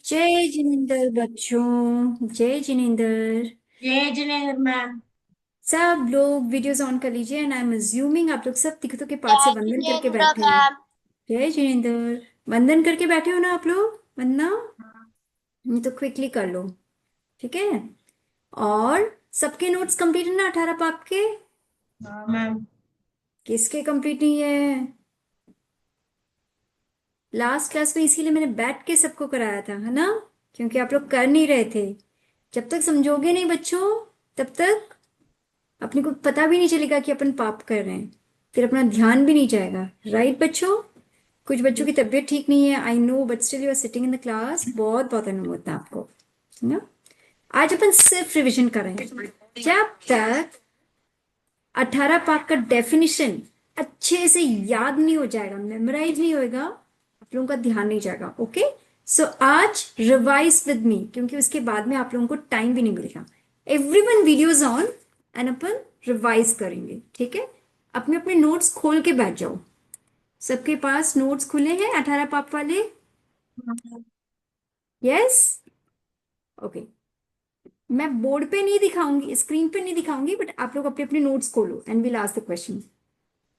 जय जिनेंद्र बच्चों, जय जिनेंद्र। जय जिनेन्द्र मैम। सब लोग वीडियोस ऑन कर लीजिए एंड आई एम अज्यूमिंग आप लोग सब तिखतों के पाठ से जय वंदन करके जिनेन्द्र बैठे हैं। मैम। जय जिनेंद्र। वंदन करके बैठे हो ना आप लोग? वंदना तो क्विकली कर लो। ठीक है। और सबके नोट्स कंप्लीट है ना 18 पाप के? हाँ मैम। किसके कंप्लीट नहीं है? लास्ट क्लास में इसीलिए मैंने बैठ के सबको कराया था, है ना? क्योंकि आप लोग कर नहीं रहे थे। जब तक समझोगे नहीं बच्चों, तब तक अपने को पता भी नहीं चलेगा कि अपन पाप कर रहे हैं। फिर अपना ध्यान भी नहीं जाएगा। राइट बच्चों? कुछ बच्चों की तबीयत ठीक नहीं है, I know, but still you are sitting in the class. बहुत बहुत अनुरोध होता है आपको, है ना? आज अपन सिर्फ रिवीजन करेंगे। जब तक 18 पाक का डेफिनेशन अच्छे से याद नहीं हो जाएगा, मेमोराइज नहीं होएगा, आप लोगों का ध्यान नहीं जाएगा। ओके, सो आज रिवाइज विद मी, क्योंकि उसके बाद में आप लोगों को टाइम भी नहीं मिलेगा। Everyone videos on and upon revise करेंगे। ठीक है? अपने अपने नोट्स खोल के बैठ जाओ। सबके पास नोट्स खुले हैं 18 पाप वाले? यस। ओके। मैं बोर्ड पे नहीं दिखाऊंगी, स्क्रीन पे नहीं दिखाऊंगी, बट आप लोग अपने अपने नोट्स खोलो and will ask the question.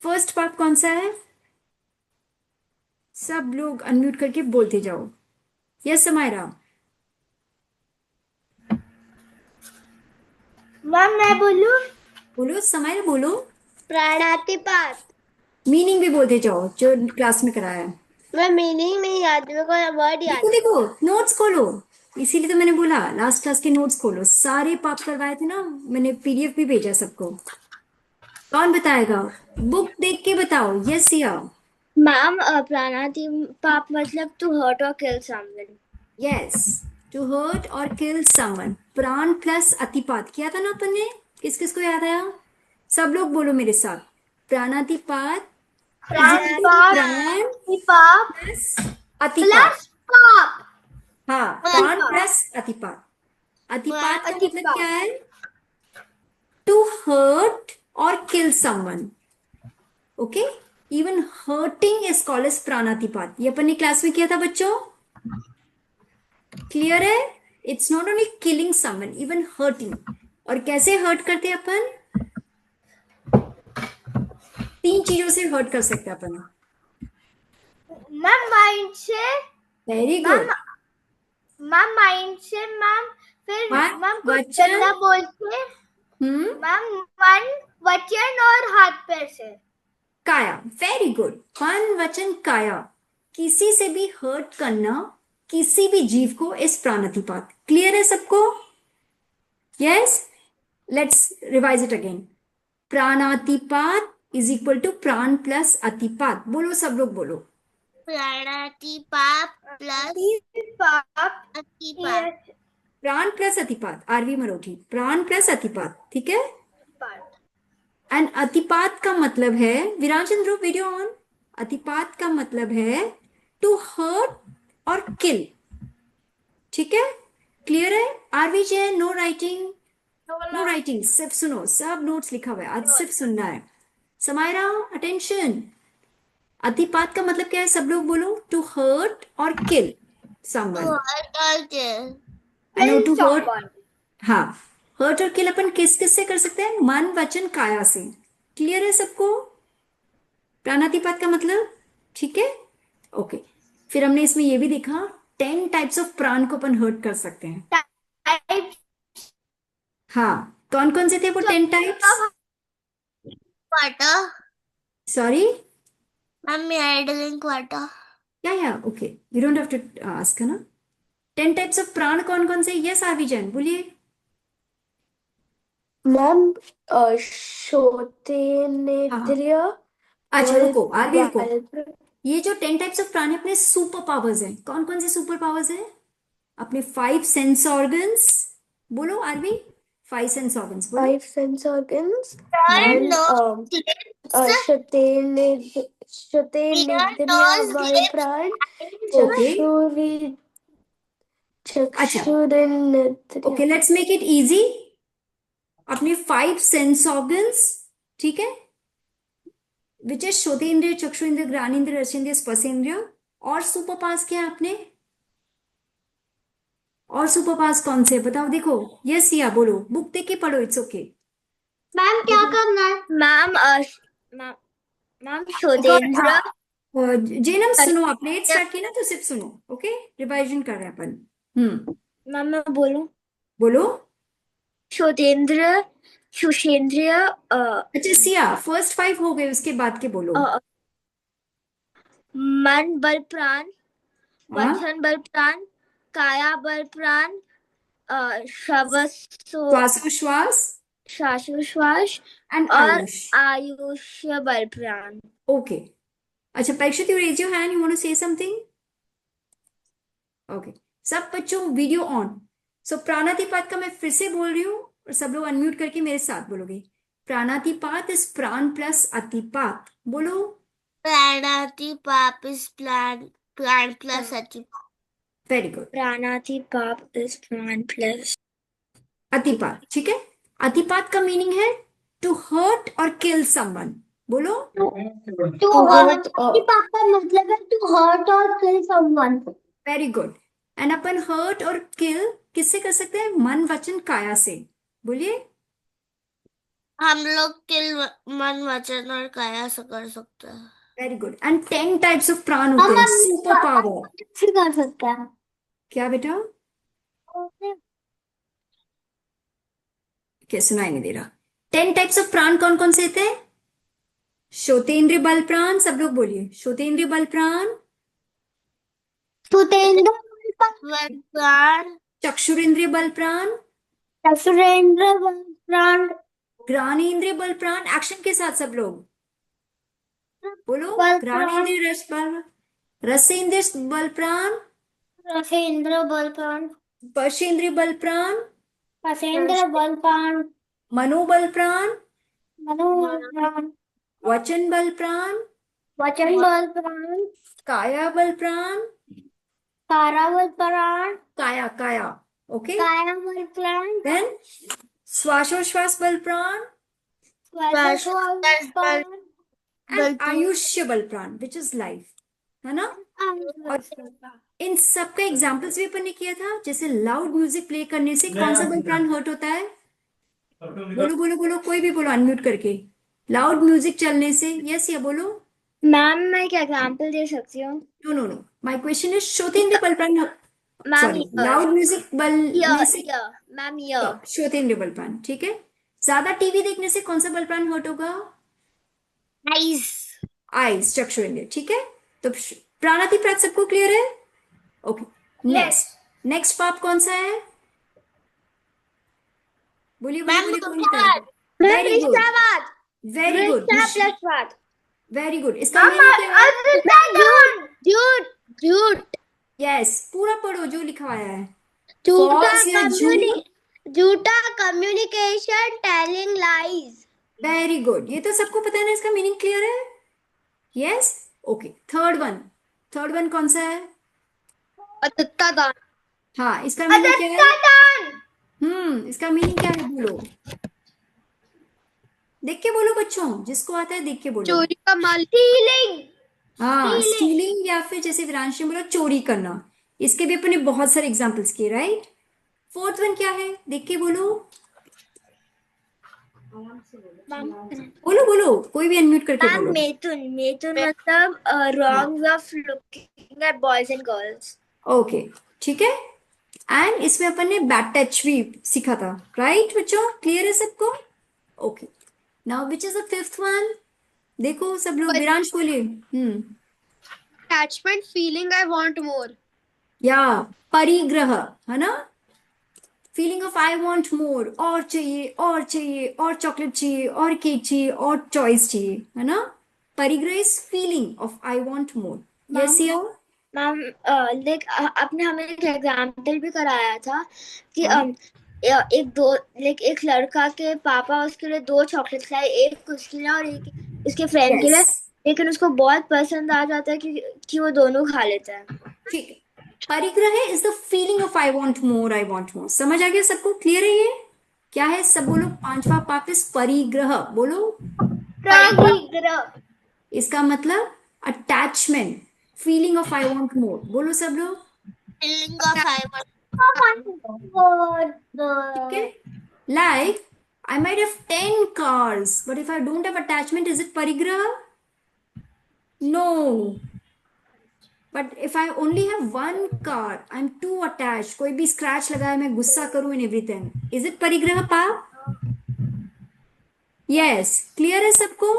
First पाप कौन सा है? सब लोग अनम्यूट करके बोलते जाओ। यस समायरा? मैम मैं बोलूं? बोलो समायरा, बोलो। प्राणातिपात। मीनिंग भी बोलते जाओ जो क्लास में कराया है। मैं मीनिंग नहीं याद, मेरे को वर्ड देखो याद है। देखो, नोट्स खोलो। इसीलिए तो मैंने बोला लास्ट क्लास के नोट्स खोलो। सारे पाप करवाए थे ना, मैंने पीडीएफ भी भेजा सबको। कौन बताएगा? बुक देख के बताओ, यस या? मैम प्राणातिपात मतलब टू हर्ट और kill someone. Yes, to hurt और किल समवन। प्राण प्लस अतिपात किया था ना अपन ने। किस किस को याद आया? सब लोग बोलो मेरे साथ। प्राणातिपात इज इक्वल टू प्राण प्राणातिपात प्लस अतिपात। प्लस पाप। हाँ, प्राण प्लस अतिपात। अतिपात का मतलब क्या अतिपात। है? टू हर्ट और kill someone. Okay, even hurting is called as प्राणातिपात। ये अपन ने क्लास में किया था बच्चों। क्लियर है? It's not only killing someone, even hurting. और कैसे हर्ट करते हैं अपन? तीन चीजों से हर्ट कर सकते हैं अपन। मैम माइंड से। Very ma'am good. Ma'am mind से मैम। फिर मन, मैम कुछ वचन। गंदा बोल के। हम्म। मैम मन, वचन और हाथ पैर से। काया। Very good. मन वचन काया, किसी से भी हर्ट करना, किसी भी जीव को, इस प्राणातिपात। क्लियर है सबको? Yes. Let's revise it again. प्राणातिपात इज इक्वल टू प्राण प्लस अतिपात। बोलो, सब लोग बोलो। प्राणातिपात प्लस अतिपात। अतिपात। प्राण प्लस अतिपात, आरवी मरोठी, प्राण प्लस अतिपात। ठीक है? एंड अतिपात का मतलब है, विराजन ध्रुव वीडियो ऑन। अतिपात का मतलब है टू हर्ट और किल। ठीक है? क्लियर है? Aarvi Jain, no writing. No writing, सिर्फ सुनो। सब नोट्स लिखा हुआ है, आज सिर्फ सुनना है। समायरा, अटेंशन। अतिपात का मतलब क्या है? सब लोग बोलो। टू हर्ट और kill someone. I know, Kill to hurt. someone. हाँ, हर्ट और किल अपन किस किस से कर सकते हैं? मन वचन काया से। क्लियर है सबको? प्राणातिपात का मतलब। ठीक है? ओके। फिर हमने इसमें ये भी देखा, 10 टाइप्स ऑफ प्राण को अपन हर्ट कर सकते हैं। Types हाँ, कौन कौन से थे वो 10 types? of water. Sorry? Mummy, I drink water. या okay, we don't have to ask, है ना? 10 टाइप्स ऑफ प्राण कौन कौन से? यस आरवी जैन बोलिए। मैम हाँ हाँ। श्रोतेनेन्द्रिय अच्छा और रुको, आरवी रुको। बाल। ये जो 10 टाइप्स ऑफ प्राण है, अपने सुपर पावर्स हैं। कौन कौन से सुपर पावर्स हैं? अपने 5 सेंस ऑर्गन्स। बोलो आरवी। 5 सेंस ऑर्गन्स बोलो। Five sense organs hmm. Ear, and nose, lips, ear, हाँ, श्रोतेनेन्द्रिय वायु lips, प्राण ओके। चक्षुरी अच्छा, चक्षुरेन्द्रिय। Okay, let's make it easy. अपने 5 सेंस ऑर्गन्स, ठीक है, विच इज श्रोतेंद्रिय, चक्षुरेंद्रिय, घ्राणेंद्रिय, रसेंद्रिय, स्पर्शेंद्रिय। और सुपर पास क्या है अपने? और सुपर पावर्स कौन से बताओ, देखो। यस या बोलो, बुक देख के पढ़ो, इट्स ओके। मैम क्या देखो। करना है? मैम मैम एक और शोधेंद्र जेनम सुनो, आप लेट स्टार्ट किया ना तो सिर्फ सुनो, ओके। रिवाइजन कर रहे हैं अपन। मैम मैं बोलूं? बोलो। शोधेंद्र, सुषेंद्र, अच्छा सिया, फर्स्ट 5 हो गए, उसके बाद के बोलो। अ, मन बल प्राण, हाँ। वचन बल प्राण, काया बल प्राण, श्वासो श्वासोश्वास श्वासोश्वास एंड और आयुष। आयुष्य बल प्राण। ओके। अच्छा Parikshit, you raise your hand, you want to say something? Okay. सब बच्चों वीडियो ऑन। सो प्राणातिपात का मैं फिर से बोल रही हूँ, और सब लोग अनम्यूट करके मेरे साथ बोलोगे। प्राणातिपात इज प्राण प्लस अतिपात। बोलो। प्राणातिपात is प्राण plus अतिपात. Very good. प्राणातिपात is प्राण plus. अतिपात, ठीक है। अतिपात का मीनिंग है टू हर्ट और किल समवन। बोलो। To hurt. अतिपात का मतलब है to hurt or kill someone. Very good. And अपन हर्ट और किल किससे कर सकते हैं? मन वचन काया से। बोलिए। हम लोग किल मन वचन और काया से कर सकते हैं. Very good. And 10 types of प्राण होते हैं, सुपर पावर। से कर सकते हैं. क्या बेटा? क्या सुनाई नहीं दे रहा? 10 टाइप्स ऑफ प्राण कौन कौन से थे? श्रोतेंद्रिय बल प्राण, सब लोग बोलिए, श्रोतेंद्रिय बल प्राण, सुतेंद्र बल प्राण, चक्षुरेंद्रिय बल प्राण, सुरेंद्र बल प्राण, घ्राणेंद्रिय बल प्राण। एक्शन के साथ सब लोग बोलो। बल प्राण, घ्राणेंद्रिय रस बल, रसेंद्रिय बल प्राण, रसेंद्र बल प्राण, स्पर्शेंद्रिय बल प्राण, रसेंद्र बल प्राण, मनोबल प्राण, मनोबल प्राण, वचन बल प्राण, वचन बल प्राण, काया बल प्राण, कारा बल प्राण, काया काया, ओके। काया बल प्राण, देन श्वासोश्वास बल प्राण श्वासोश्वास बल प्राण, एंड आयुष्य बल प्राण, विच इज लाइफ, है ना। और इन सब का एग्जाम्पल्स भी अपन ने किया था, जैसे लाउड म्यूजिक प्ले करने से कौन सा बल प्राण हर्ट होता है? बोलो बोलो बोलो, कोई भी बोलो अनम्यूट करके। लाउड म्यूजिक चलने से, यस या बोलो। मैम मैं एक एग्जांपल दे सकती हूँ? No no no, my question is श्रोतेंद्रिय बल प्राण, मैम सॉरी, लाउड म्यूजिक बलने से। मैम श्रोतेंद्रिय बल प्राण, ठीक है। ज्यादा टीवी देखने से कौन सा बल प्राण हर्ट होगा? आइस. आइज, चक्षुरेंद्रिय, ठीक है। तो प्राणातिपात सबको क्लियर है? ओके। नेक्स्ट, नेक्स्ट पाप कौन सा है? बोलिए बोलिए बोलिए, कौन बताएगा? मैम वेरी गुड, विश्वावाद. वेरी गुड, विश्वा प्लस वाद. Very good. इसका मीनिंग क्या है? झूठ झूठ झूठ. यस, पूरा पढ़ो जो लिखा हुआ है। झूठा फॉल्स या कम्युनि झूठ। झूठा communication, telling lies. Very good, ये तो सबको पता है ना, इसका मीनिंग क्लियर है? Yes. Okay. Third one, third one कौन सा है? अदत्ता दान. हाँ, इसका मीनिंग क्या है? दान. इसका मीनिंग क्या है बोलो? देख के बोलो बच्चों, जिसको आता है देख के बोलो। चोरी का माल. स्टीलिंग. हाँ, स्टीलिंग, या फिर जैसे विरांश ने बोला चोरी करना। इसके भी अपने बहुत सारे एग्जांपल्स किए, राइट। फोर्थ वन क्या है, देख के बोलो। बोलो बोलो, कोई भी अनम्यूट करके मैम बोलो। मिथुन. मिथुन मतलब हाँ, wrongs of looking at boys and girls. Okay, ठीक है। एंड इसमें अपन ने बैड टच भी सीखा था, राइट बच्चों, क्लियर है सबको? Okay. Now which is the fifth one? देखो सब लोग, विरांश बोलिए। Attachment, feeling I want more. या परिग्रह, है ना। Feeling of I want more, और चाहिए और चाहिए, और चॉकलेट चाहिए, और केक चाहिए, और चॉइस चाहिए, है ना। परिग्रह is feeling of I want more. Yes या? मैम लाइक आपने हमें एक एग्जाम्पल भी कराया था कि हाँ। एक दो लाइक एक लड़का के पापा उसके लिए दो चॉकलेट लाए, एक उसके लिए और एक उसके फ्रेंड के यस, लिए, लेकिन उसको बहुत पसंद आ जाता है कि वो दोनों खा लेता है. ठीक है। परिग्रह is the feeling of I want more, I want more. समझ आ गया सबको? क्लियर है ये? क्या है सब बोलो, पांचवा पाप इज परिग्रह, बोलो। परिग्रह. इसका मतलब attachment, feeling of I want more, बोलो सब लोग। Feeling of I want. ठीक है, like I might have 10 cars, but if I don't have attachment, is it parigraha? No. But if I only have one car, I'm too attached. कोई भी scratch लगाए मैं गुस्सा करूं and everything. Is it परिग्रह पाप? Yes. Clear है सबको?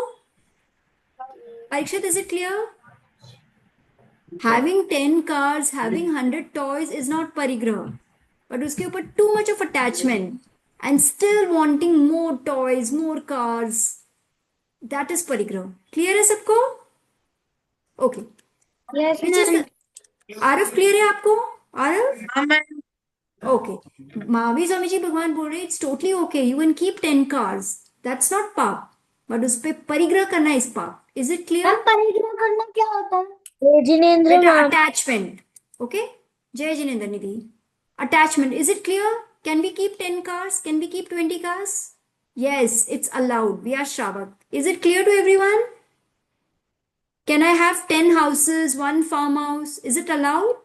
Parikshit, is it clear? Having 10 cars, having 100 toys is not परिग्रह. But उसके ऊपर too much of attachment and still wanting more toys, more cars. That is परिग्रह. Clear है सबको? Okay. Yes, Which is ma'am. the आरफ clear है आपको? आरफ? हाँ, ma'am. ओके, महावीर स्वामी जी भगवान बोल रहे it's totally okay, you can keep 10 cars, that's not पाप, बट उस पे परिग्रह करना इज पाप. Is it clear? मैम परिग्रह करना क्या होता है? जिनेंद्र बेटा मैम. अटैचमेंट. ओके, जय जिनेन्द्र Nidhi. Attachment, is it clear? Can we keep 10 cars? Can we keep 20 cars? yes, it's allowed, we are Shravak. Is it clear to everyone? Can I have 10 houses, one farmhouse? Is it allowed?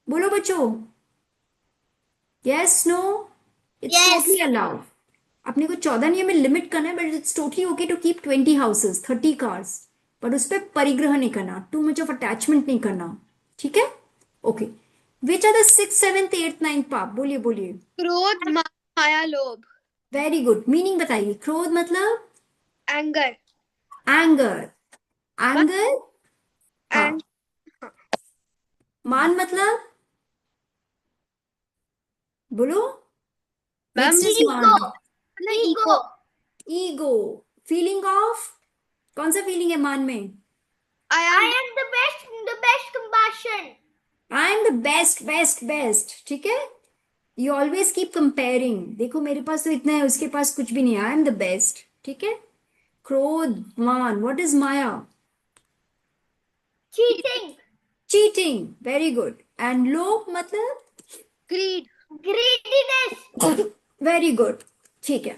बोलो बच्चों. yes, no? It's Yes. totally allowed. अपने को 14 नियम में limit करना है, but it's totally okay to keep 20 houses, 30 cars, but उस पर परिग्रह नहीं करना, टू मच ऑफ अटैचमेंट नहीं करना. ठीक है, okay. Which are the 6th 7th 8th 9th पाप? बोलिए बोलिए. क्रोध, माया, लोभ. Very good. मीनिंग बताइए. क्रोध मतलब एंगर. एंगर. एंगर. हाँ. एंड मान मतलब बोलो. मैम, नेक्स्ट इज मान. ईगो. ईगो. फीलिंग ऑफ, कौन सा फीलिंग है मान में? I I am am the best compassion. I am the best best best. ठीक है, यू ऑलवेज कीप कंपेयरिंग. देखो मेरे पास तो इतना है, उसके पास कुछ भी नहीं है. आई एम द बेस्ट. ठीक है. क्रोध, मान. What is Maya? Cheating. Cheating. Very good. And लोभ मतलब ग्रीड. Greediness. Very good. ठीक है.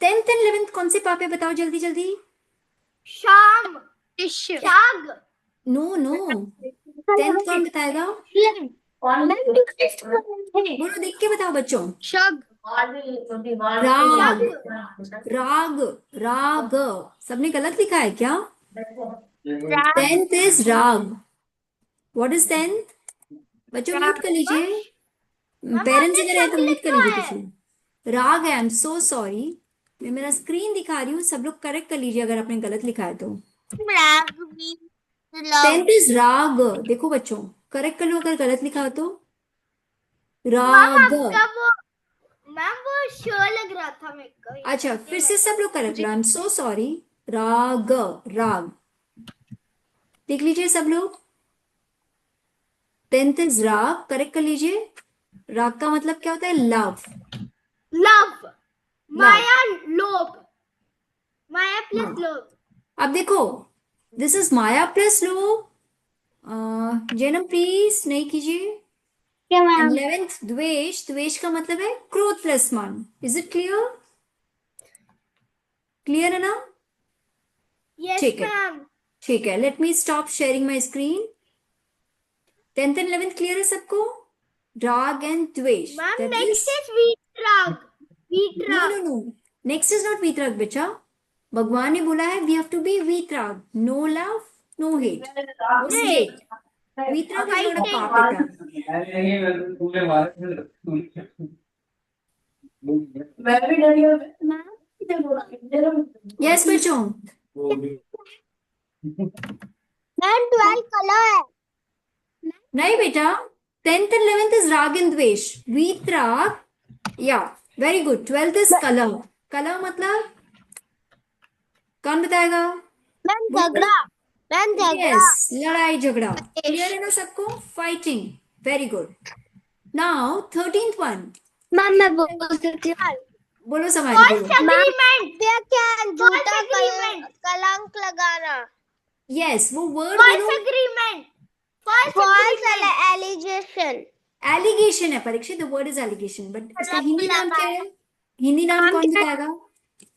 10th एंड 11th कौन से पाप है बताओ जल्दी जल्दी. Sham. टिश्य. Shag. नो नो, 10th कौन बताएगा? बोलो, देख के बताओ बच्चों. शग. राग. राग. राग. सबने गलत लिखा है क्या? 10th इज राग. What is 10th? बच्चों म्यूट कर लीजिए. पेरेंट्स अगर है तो म्यूट कर लीजिए किसी. राग है. आई एम सो सॉरी, मैं मेरा स्क्रीन दिखा रही हूँ, सब लोग करेक्ट कर लीजिए अगर आपने गलत लिखा है तो. 10th इज राग. देखो बच्चों, करेक्ट कर लो अगर गलत लिखा हो तो. राग. मैम वो श्योर लग रहा था मेरे को. अच्छा, फिर से सब लोग correct low. I am so sorry. राग. राग. देख लीजिए सब लोग. 10th इज राग. करेक्ट कर लीजिए. राग का मतलब क्या होता है? लव. लव. माया लोभ. माया हाँ. प्लस लोभ. अब देखो, दिस इज माया प्लस लोभ. जैनम प्लीज नहीं कीजिए. क्या एंड 11th द्वेष. द्वेष का मतलब है क्रोध प्लस मान. Is it clear? क्लियर है ना? यस ठीक है. मैम. ठीक है, let me stop sharing my screen. 10th and 11th clear है सबको? राग एंड द्वेष. Ma'am That next is- is वीतराग. No, वीतराग. no, no. Next is not वीतराग बेटा. भगवान ने बोला है we have to be वीतराग. No love, no hate. No hate. वीतराग is not a पाप बेटा. Yes बच्चों. मैम 12 कलर है. नहीं बेटा, 10th and 11th is राग and द्वेष. वीतराग. या वेरी गुड. 12th is कलह. कलह मतलब कौन बताएगा? मैम झगड़ा. मैम झगड़ा. यस, लड़ाई झगड़ा. क्लियर है ना सबको? Fighting. Very good. Now 13th one. Ma'am मैं बोल सकती हूँ. बोलो समाधि बोलो. एग्रीमेंट. क्या झूठा कलंक लगाना. यस, वो वर्ड फॉल्स बोलो. एग्रीमेंट. False allegation. एलिगेशन है Parikshit. The word is allegation, but इसका हिंदी नाम क्या है? हिंदी नाम कौन बताएगा?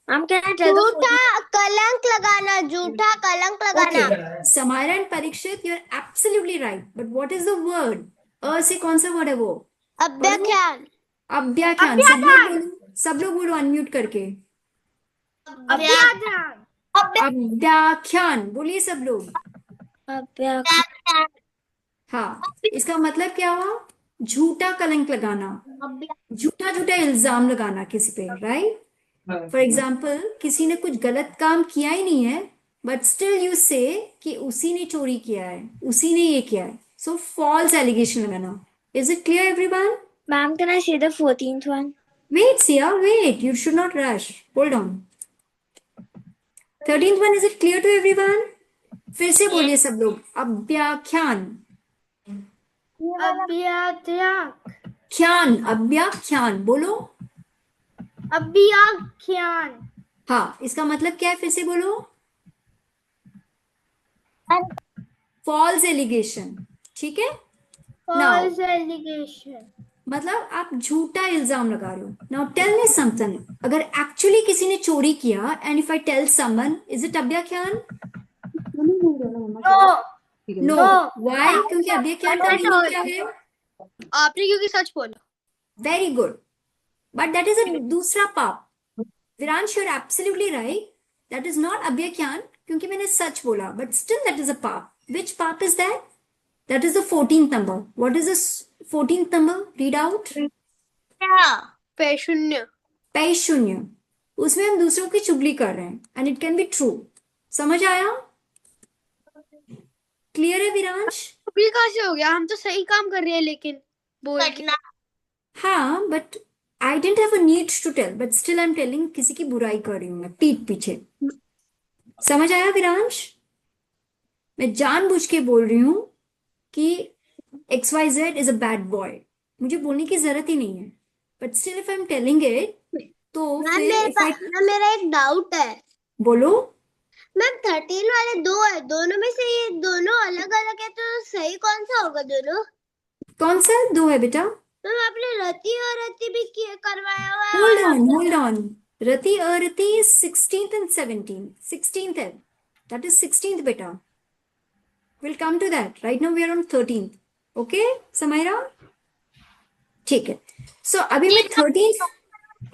हम कहना चाहते हैं झूठा कलंक लगाना. झूठा कलंक लगाना. Okay. Samara and Parikshit, you're absolutely right. But what is the word? से कौन सा वर्ड है वो? अभ्याख्यान। अभ्याख्यान। सब लोग बोलो अनम्यूट करके। अभ्याख्यान। अभ्याख्यान बोलिए सब लोग। अभ्याख्यान। हाँ, इसका मतलब क्या हुआ? झूठा कलंक लगाना, झूठा झूठा इल्जाम लगाना किसी पे, राइट? फॉर एग्जाम्पल, किसी ने कुछ गलत काम किया ही नहीं है, बट स्टिल यू से कि उसी ने चोरी किया है, उसी ने ये किया है, सो फॉल्स एलिगेशन लगाना। Is it clear everyone? Ma'am, can I say the 14th one? Wait Siya, wait, you should not rush, hold on. 13th one, is it clear to everyone? फिर से बोलिए सब लोग, अभ्याख्यान। अभ्याख्यान। अभ्याख्यान बोलो। अभ्याख्यान। हाँ, इसका मतलब क्या है? फिर से बोलो। फॉल्स एलिगेशन, ठीक है? Now False allegation. मतलब आप झूठा इल्जाम लगा रहे हो। नाउ टेल मी समथिंग, अगर एक्चुअली किसी ने चोरी किया and if I tell someone, is it अभ्याख्यान? No. नो। No. व्हाई? क्योंकि अभ्याख्यान का मीनिंग क्या है? आपने क्योंकि सच बोला। Very good, but that is a दूसरा पाप। Viraansh, you are absolutely right, that is not अभ्याख्यान, क्योंकि मैंने सच बोला, but still that is a पाप। विच पाप is that? That is the 14th number. What is this 14th number? Read out. पैशून्य। पैशून्य। उसमें हम दूसरों की चुगली कर रहे हैं and it can be true. समझ आया? क्लियर है विरांश? अभी कहाँ से हो गया? हम तो सही काम कर रहे हैं लेकिन बोल के। हाँ, but I didn't have a need to tell, but still I am telling, किसी की बुराई कर रही हूं मैं पीठ पीछे। समझ आया विरांश? मैं जानबूझ के बोल रही हूं कि XYZ is a bad boy, मुझे बोलने की जरूरत ही नहीं है, but still if I am telling it, तो फिर इफ आई मैम, मेरा एक डाउट है। बोलो। मैम 13 वाले दो है, दोनों में से ये दोनों अलग अलग है, तो सही कौन सा होगा दोनों? कौन सा दो है बेटा? मैम आपने रति और रति भी करवाया हुआ है होल्ड और ऑन, होल्ड ऑन। रति अरति is 16th and 17th. 16th है, that is 16th बेटा। We'll come to that. Right now we are on 13th. Okay, Samaira? ठीक है। सो अभी मैं 13th।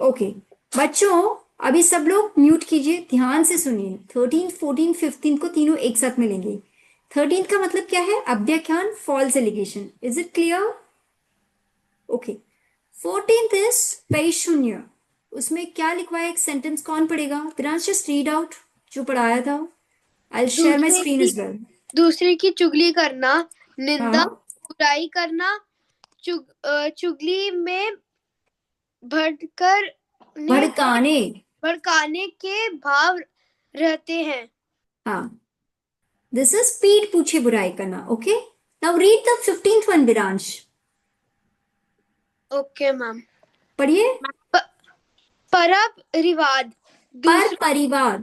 ओके बच्चों, अभी सब लोग म्यूट कीजिए, ध्यान से सुनिए। 13th, 14th, 15th को तीनों एक साथ मिलेंगे। 13th का मतलब क्या है? अभ्याख्यान, false allegation. Is it clear? Okay. 14th is पैशून्य। उसमें क्या लिखवा है? एक सेंटेंस कौन पढ़ेगा? विरांश, जस्ट रीड आउट जो पढ़ाया था। I will share my screen as well. दूसरे की चुगली करना, निंदा, हाँ, बुराई करना, चुगली में भड़कर भड़काने। भड़काने के भाव रहते हैं। हाँ, दिस इज पीठ पूछे बुराई करना। Okay, now read the 15th one Viraansh. Okay ma'am. पढ़िए। परप रिवाद, पर परिवार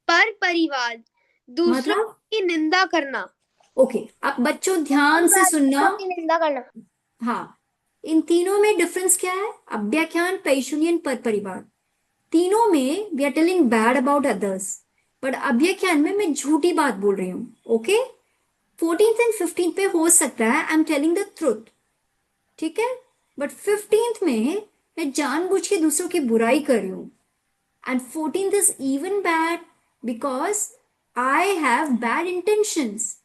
पर परिवाद, दूसरों मतलब? की निंदा करना। ओके, अब बच्चों ध्यान से सुनना। निंदा करना। हाँ, इन तीनों में डिफरेंस क्या है? अभ्याख्यान, पैशून्यन, पर परिवार, तीनों में we are telling bad about others, but अभ्याख्यान में मैं झूठी बात बोल रही हूँ। ओके, 14th एंड 15th पे हो सकता है आई एम टेलिंग द ट्रुथ, ठीक है, बट 15th में मैं जानबूझ के दूसरों की बुराई कर रही हूँ, and 14th is even bad because I have bad intentions.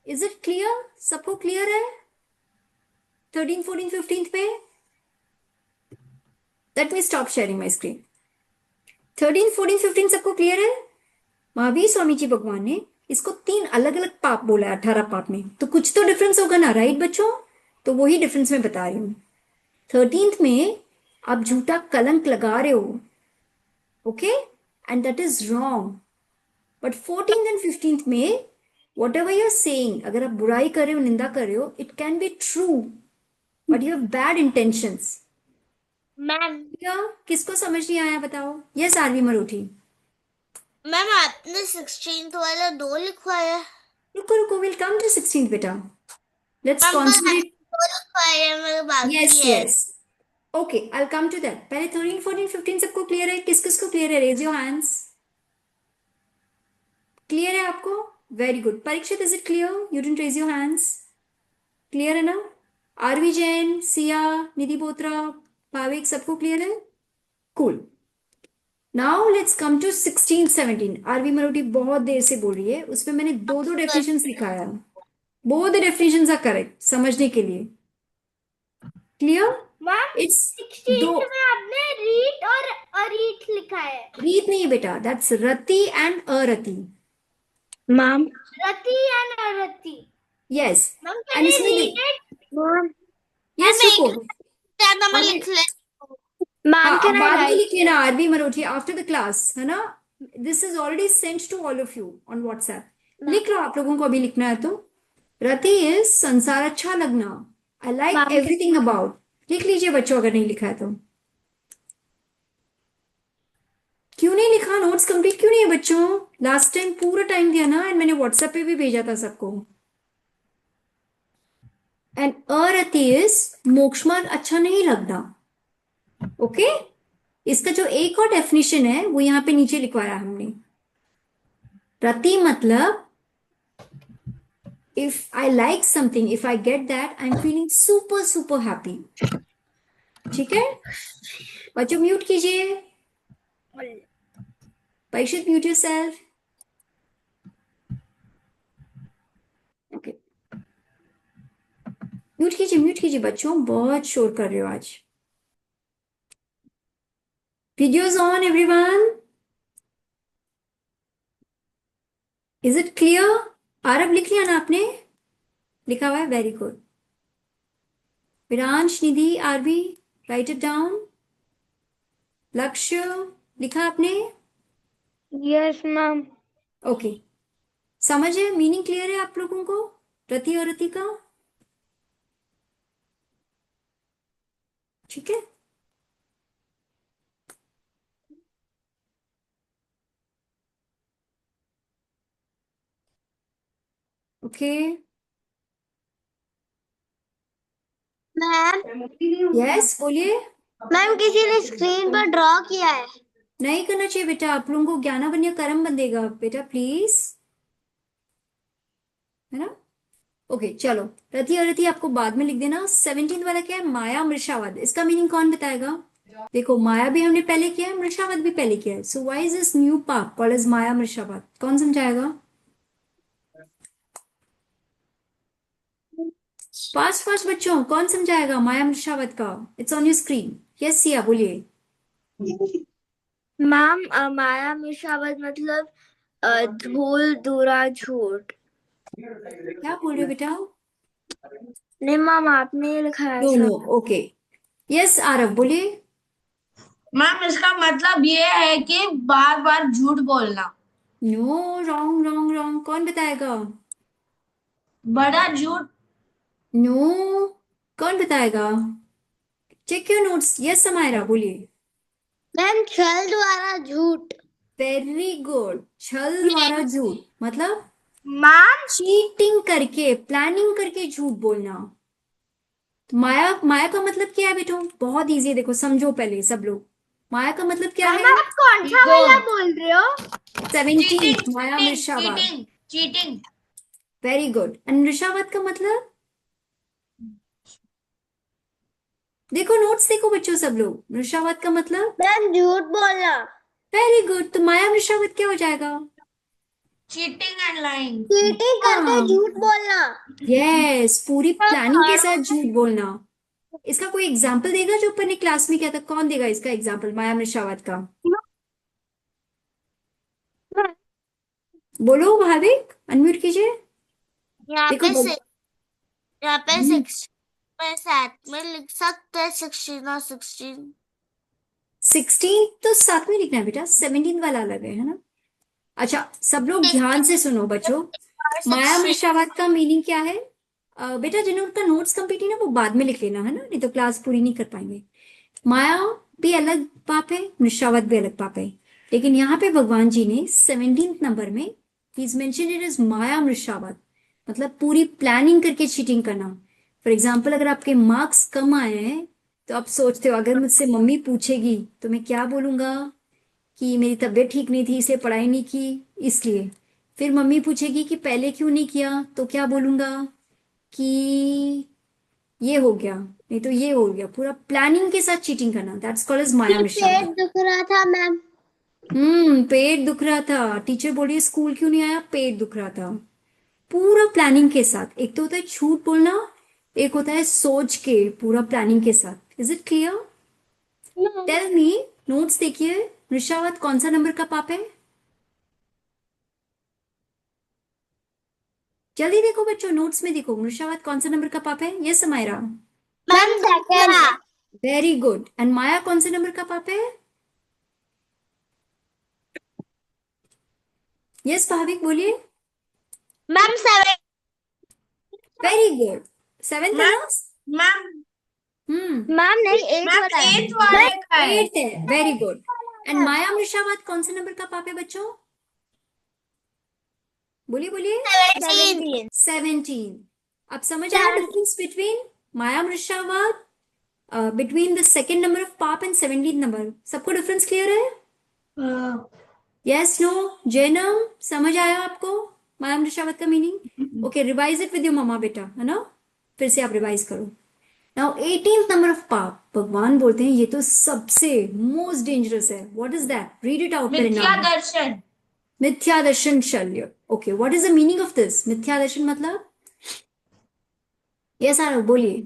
Is it clear? सबको क्लियर है? 13, 14, 15th पे? Late me stop sharing my screen. 13, 14, 15 सबको क्लियर है? महावीर स्वामी जी भगवान ने इसको 3 अलग अलग पाप बोला है 18 पाप में, तो कुछ तो डिफरेंस होगा ना, राइट बच्चों? तो वही डिफरेंस मैं बता रही हूं। 13th में आप झूठा कलंक लगा रहे हो, okay, and that is wrong, but 14th and 15th में whatever you are saying, अगर आप बुराई कर रहे हो, निंदा कर रहे हो, it can be true, but you have bad intentions. Ma'am किसको समझ नहीं आया बताओ? Yes RV Marothi. मैम आपने 16th वाला दो लिखवाया। रुको रुको, विल कम टू 16th बेटा, लेट्स कॉन्सेंट्रेट। दो लिखवाया मेरे बाकी यस है। Yes, okay, I will come to that. पहले 13, 14, 15 सबको क्लियर है? किस किस को क्लियर है? Raise your hands. क्लियर है आपको? Very good. Parikshit, is it clear? You didn't raise your hands. Clear है ना? आरवी जैन, सिया, निधि बोत्रा, भाविक, सबको क्लियर है? Cool. Now let's come to 16 17। Aarvi Maroti बहुत देर से बोल रही है, उसमें मैंने दो दो डेफिनेशंस लिखाया है। Both the definitions are correct समझने के लिए। क्लियर? मैम इट्स दो 16th में आपने रीट और अरीट लिखा है। रीत नहीं है बेटा, दैट्स रति एंड अरति। मैम रति एंड अरति। Yes. Ma'am and can you इसमें रीड इट? मैम यस रुको। क्या मैं अभी लिख ले हाँ मैम अब कैन आई बाद में राइट लिख लेना Aarvi Marothi after the class, है ना? This is already sent to all of you on WhatsApp. लिख लो आप लोगों को अभी लिखना है तो। रति इज संसार अच्छा लगना, I like ma'am everything about. लिख लीजिए बच्चों अगर नहीं लिखा है तो। क्यों नहीं लिखा? नोट्स कंप्लीट क्यों नहीं है बच्चों? लास्ट टाइम पूरा टाइम दिया ना, एंड मैंने व्हाट्सएप पे भी भेजा था सबको। एंड अरति इज मोक्षमान अच्छा नहीं लगना। ओके, इसका जो एक और डेफिनेशन है वो यहां पे नीचे लिखवाया हमने। रति मतलब if I like something, if I get that, I'm feeling super super happy. ठीक है बच्चों, म्यूट कीजिए। Parikshit, mute yourself. Okay, mute कीजिए बच्चों, बहुत शोर कर रहे हो आज। Videos on everyone, is it clear? आरब लिख लिया ना आपने? लिखा हुआ है, very good. Viraansh, Nidhi, Aarvi, write it down. Lakshya, लिखा आपने? यस मैम ओके, समझ है, मीनिंग क्लियर है आप लोगों को रति और रति का? ठीक है, ओके। मैम यस बोलिए। मैम किसी ने स्क्रीन पर ड्रॉ किया है। नहीं करना चाहिए बेटा, आप लोगों को ज्ञानावन्य कर्म बंधेगा बेटा, प्लीज, है ना? ओके चलो, रति और रति आपको बाद में लिख देना। 17 वाला क्या है? माया मृषावद। इसका मीनिंग कौन बताएगा? देखो, माया भी हमने पहले किया है, मृषावद भी पहले किया है। So why is this new पाप कॉल्ड एज माया मृषावद? कौन समझाएगा? फास्ट फास्ट बच्चों, कौन समझाएगा माया मृषावद का? It's on your screen. Yes Siya, बोलिए। मैम माया मिर्शावत मतलब धूल दूरा झूठ। क्या बोल रहे हो बेटा? नहीं मैम आपने ये लिखा है नो ऐसा। No, okay. यस आरव, बोलिए। मैम इसका मतलब ये है कि बार बार झूठ बोलना। नो, रॉन्ग रॉन्ग रॉन्ग, कौन बताएगा? बड़ा झूठ। नो, कौन बताएगा? Check your notes. Yes Samaira, बोलिए। मैम छल द्वारा झूठ। वेरी गुड, छल द्वारा झूठ मतलब मैम चीटिंग करके, प्लानिंग करके झूठ बोलना। तो माया, माया का मतलब क्या है बेटो? बहुत इजी है, देखो समझो पहले सब लोग। माया का मतलब क्या मैम है? आप कौन सा वाला बोल रहे हो? 17 चीटिंग माया चीटिंग मृषावाद। Cheating cheating. Very good. And मृषावाद का मतलब? देखो नोट्स देखो बच्चों सब लोग, मृषावाद का मतलब? मैम झूठ बोलना। Very good. तो माया मृषावाद क्या हो जाएगा? Cheating and lying. चीटिंग करके हाँ, झूठ बोलना। यस, पूरी प्लानिंग के साथ झूठ बोलना। इसका कोई एग्जाम्पल देगा जो अपन ने क्लास में किया था? कौन देगा इसका एग्जाम्पल माया मृषावत का? बोलो भाविक, अनम्यूट कीजिए। यहाँ देखो पे से यहाँ पे 6 में 7 में लिख सकते हैं 16 और 16। 16 तो साथ में लिखना है बेटा, 17 वाला अलग है ना? अच्छा सब लोग ध्यान से सुनो बच्चों। माया 16 मृषावाद का मीनिंग क्या है? बेटा जिन्होंने नोट्स कंप्लीट है ना, वो बाद में लिख लेना, है ना? नहीं तो क्लास पूरी नहीं कर पाएंगे। माया भी अलग पाप है, मृषावत भी अलग पाप है। लेकिन यहाँ पे भगवान जी ने 17 नंबर में प्लीज मेंशन इट इज माया मृषावत, मतलब पूरी प्लानिंग करके चीटिंग करना। फॉर एग्जाम्पल, अगर आपके मार्क्स कम आए हैं तो आप सोचते हो अगर मुझसे मम्मी पूछेगी तो मैं क्या बोलूंगा? कि मेरी तबीयत ठीक नहीं थी इसलिए पढ़ाई नहीं की, इसलिए। फिर मम्मी पूछेगी कि पहले क्यों नहीं किया, तो क्या बोलूंगा? कि ये हो गया, नहीं तो ये हो गया, पूरा प्लानिंग के साथ चीटिंग करना, दैट्स कॉल्ड एज माया पेट मिर्शावत। दुख रहा था मैम। पेट दुख रहा था, टीचर बोलिए स्कूल क्यों नहीं आया, पेट दुख रहा था। पूरा प्लानिंग के साथ, एक तो होता है झूठ बोलना, एक होता है सोच के पूरा प्लानिंग के साथ। Is it clear? Tell me, notes देखिए, मिर्शावत कौन सा नंबर का पाप है? जल्दी देखो बच्चों, नोट्स में देखो, मिर्शावत कौन सा नंबर का पाप है? Yes Samaira, ma'am ma'am second. दूसरा। Very good. एंड माया कौन से नंबर का पाप है? यस भाविक बोलिए। मैम 7। वेरी गुड, सेवेंथ है मैम ना? मैम हम्म, मैम नहीं, एट मैम वाला है। 8 वाले का है। एट है, वेरी गुड। एंड माया मिर्शावत कौन से नंबर का पाप है बच्चों? बोलिए बोलिए। 17। 17। 17। अब समझ आया डिफरेंस बिटवीन माया मृषावाद, between the second number of पाप एंड 17 नंबर? सबको डिफरेंस क्लियर है? Yes no? जैनम, समझ आया आपको माया मृषावत का meaning? Okay, revise it with your मम्मा बेटा, है ना? फिर से आप रिवाइज करो। नाउ 18th नंबर ऑफ पाप, भगवान बोलते हैं ये तो सबसे मोस्ट डेंजरस है। What is that? Read it out मेरे मिथ्या नाम। दर्शन। मिथ्या दर्शन शल्य। Okay, what is the meaning of this? मिथ्या दर्शन मतलब? यस आरव बोलिए।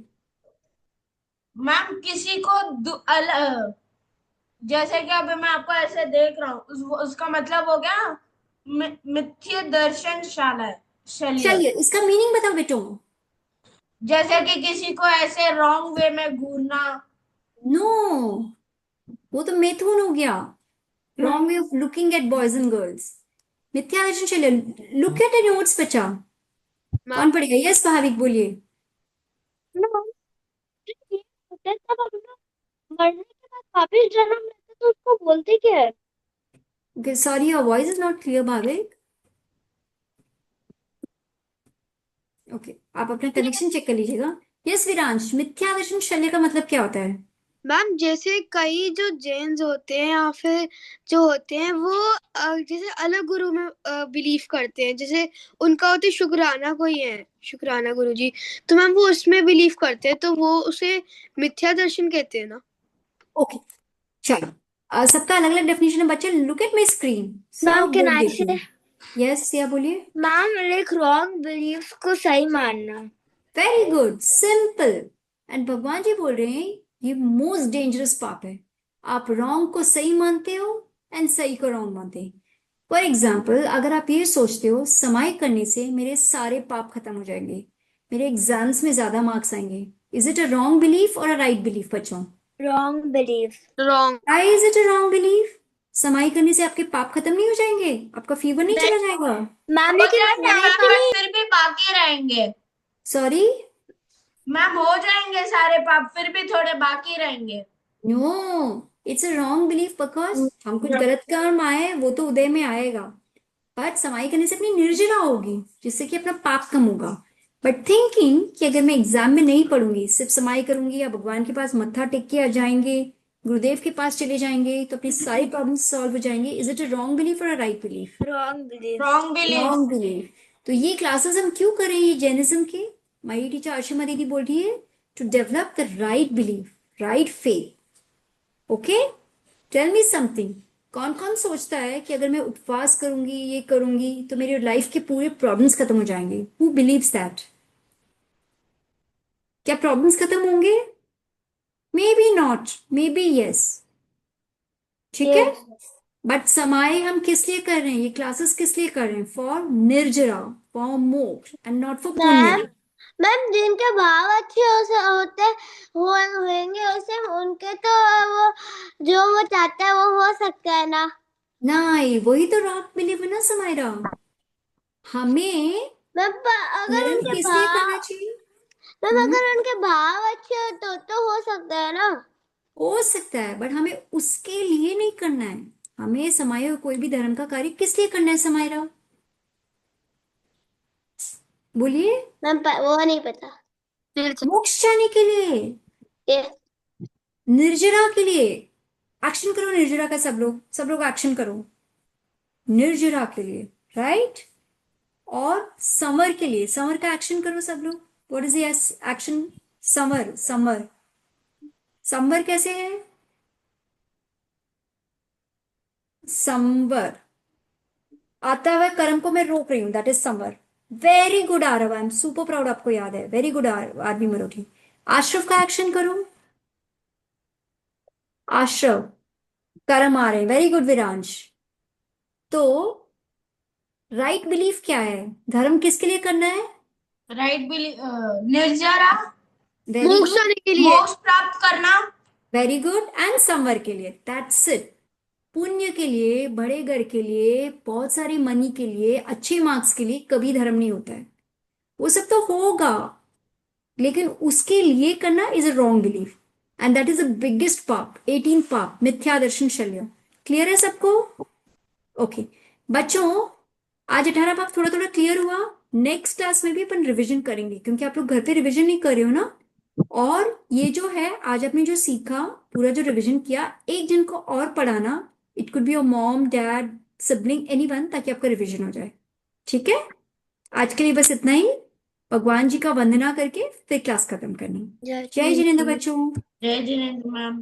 मैम किसी को जैसे कि अभी मैं आपको ऐसे देख रहा हूँ, उसका मतलब हो गया मिथ्या दर्शन शाला शल्य। चलिए इसका मीनिंग बताओ बेटो। जैसे कि किसी को ऐसे रॉन्ग वे में घूरना। नो, वो तो मिथुन हो गया, wrong way of looking at boys and girls. मिथ्या दर्शन शल्य, लुक एट ए नोट्स बच्चा। कौन मैम पढ़ेगा? यस भाविक बोलिए। ये होता है तब हम लोग मरने के बाद वापिस जन्म लेते तो उसको बोलते क्या है? Okay, sorry your voice is not clear Bhavik. Okay, आप अपना कनेक्शन चेक कर लीजिएगा। यस विरांश, मिथ्या दर्शन शल्य का मतलब क्या होता है? मैम जैसे कई जो जैन्स होते हैं या फिर जो होते हैं वो जैसे अलग गुरु में बिलीव करते हैं, जैसे उनका होता है शुक्राना, कोई है शुक्राना गुरु जी, तो मैम वो उसमें बिलीव करते हैं तो वो उसे मिथ्या दर्शन कहते हैं ना। ओके, चलो, सबका अलग अलग डेफिनेशन है बच्चे। Look at my screen, ma'am सब कैन लोग आई से? देखिए। यस या बोलिए। मैम लाइक रॉन्ग बिलीव्स को सही मानना। Very good, simple. एंड भगवान जी बोल रहे हैं ये मोस्ट डेंजरस पाप है। आप रॉन्ग को सही मानते हो एंड सही को रॉन्ग मानते हैं। फॉर एग्जाम्पल, अगर आप ये सोचते हो समाई करने से मेरे सारे पाप खत्म हो जाएंगे, मेरे एग्जाम्स में ज्यादा मार्क्स आएंगे, is it a wrong belief और अ राइट बिलीफ बच्चों? Wrong believe. Wrong. Why is it a wrong belief? समाई करने से आपके पाप खत्म नहीं हो जाएंगे? आपका फीवर नहीं चला जाएगा? मैम हो लेकिन जाएंगे सारे मैम, बट फिर भी बाकी रहेंगे। सॉरी? मैम हो जाएंगे सारे पाप, फिर भी थोड़े बाकी रहेंगे। No, it's a wrong belief because हम कुछ गलत कर्म आए वो तो उदय में आएगा, बट समाई करने से अपनी निर्जरा होगी जिससे कि अपना पाप कम होगा। बट थिंकिंग कि अगर मैं एग्जाम में नहीं पढ़ूंगी, सिर्फ समाई करूंगी या भगवान के पास मत्था टेक के आ जाएंगे, गुरुदेव के पास चले जाएंगे तो अपनी सारी प्रॉब्लम्स सॉल्व हो जाएंगे, is it a wrong belief और a right belief? Wrong believe. Wrong believe. Wrong belief. तो ये क्लासेस हम क्यों कर रहे हैं, ये जैनिज्म के? हमारी टीचर आशिमा दीदी बोल रही है to develop the right belief, right faith. Okay, tell me something, कौन कौन सोचता है कि अगर मैं उपवास करूंगी, ये करूंगी तो मेरी लाइफ के पूरे प्रॉब्लम्स खत्म हो जाएंगे? Who believes that? क्या प्रॉब्लम्स खत्म होंगे? May be not, may be yes. ठीक है, बट समाए हम किस लिए कर रहे हैं, ये क्लासेस किस लिए कर रहे हैं? फॉर निर्जरा, फॉर मोक्ष एंड नॉट फॉर पुण्य। मैम मैम जिनके भाव अच्छे होते होंगे उसे उनके तो वो जो वो चाहता है वो हो सकता है ना। नहीं, वही तो रॉन्ग बिलीव है ना समायरा। हमें मैम अगर धर्म उनके किस लिए भाव करना चाहिए? मैम हम्म, अगर उनके भाव अच्छे हो तो हो सकता है ना। हो सकता है, बट हमें उसके लिए नहीं करना है। हमें समाये कोई भी धर्म का कार्य किस लिए करना है समायरा? बोलिए। मैम वो नहीं पता। मोक्ष जाने के लिए, ये निर्जरा के लिए। एक्शन करो निर्जरा का, सब लोग एक्शन करो निर्जरा के लिए, राइट? और समर के लिए, समर का एक्शन करो सब लोग। What is the action? Summer, summer, संवर कैसे है? संवर, आता हुआ कर्म को मैं रोक रही हूं, that is summer. Very good Aarav, I am super proud, आपको याद है, वेरी गुड आरवी मरोठी। आश्रव का एक्शन करो, आश्रव, कर्म आ रहे हैं, वेरी गुड विरांश। तो राइट बिलीफ क्या है? धर्म किसके लिए करना है? राइट बिलीफ, निर्जरा, वेरी मोक्ष गुड, आने के लिए। मोक्ष प्राप्त करना। वेरी गुड, एंड समवर के लिए, दैट्स इट। पुण्य के लिए, बड़े घर के लिए, बहुत सारी मनी के लिए, अच्छे मार्क्स के लिए कभी धर्म नहीं होता है। वो सब तो होगा, लेकिन उसके लिए करना is a wrong belief, and that is the biggest पाप, 18 पाप, मिथ्या दर्शन शल्य। क्लियर है सबको? ओके बच्चों, आज 18 पाप थोड़ा थोड़ा क्लियर हुआ। नेक्स्ट क्लास में भी अपन रिवीजन करेंगे, क्योंकि आप लोग घर पे रिवीजन नहीं कर रहे हो ना। और ये जो है, आज आपने जो सीखा, पूरा जो रिवीजन किया, एक जन को और पढ़ाना, it could be your mom, dad, sibling, anyone, ताकि आपका रिवीजन हो जाए। ठीक है, आज के लिए बस इतना ही। भगवान जी का वंदना करके फिर क्लास खत्म करनी। जय जय जिनेंद्र श्री बच्चों। जय जिनेंद्र मैम।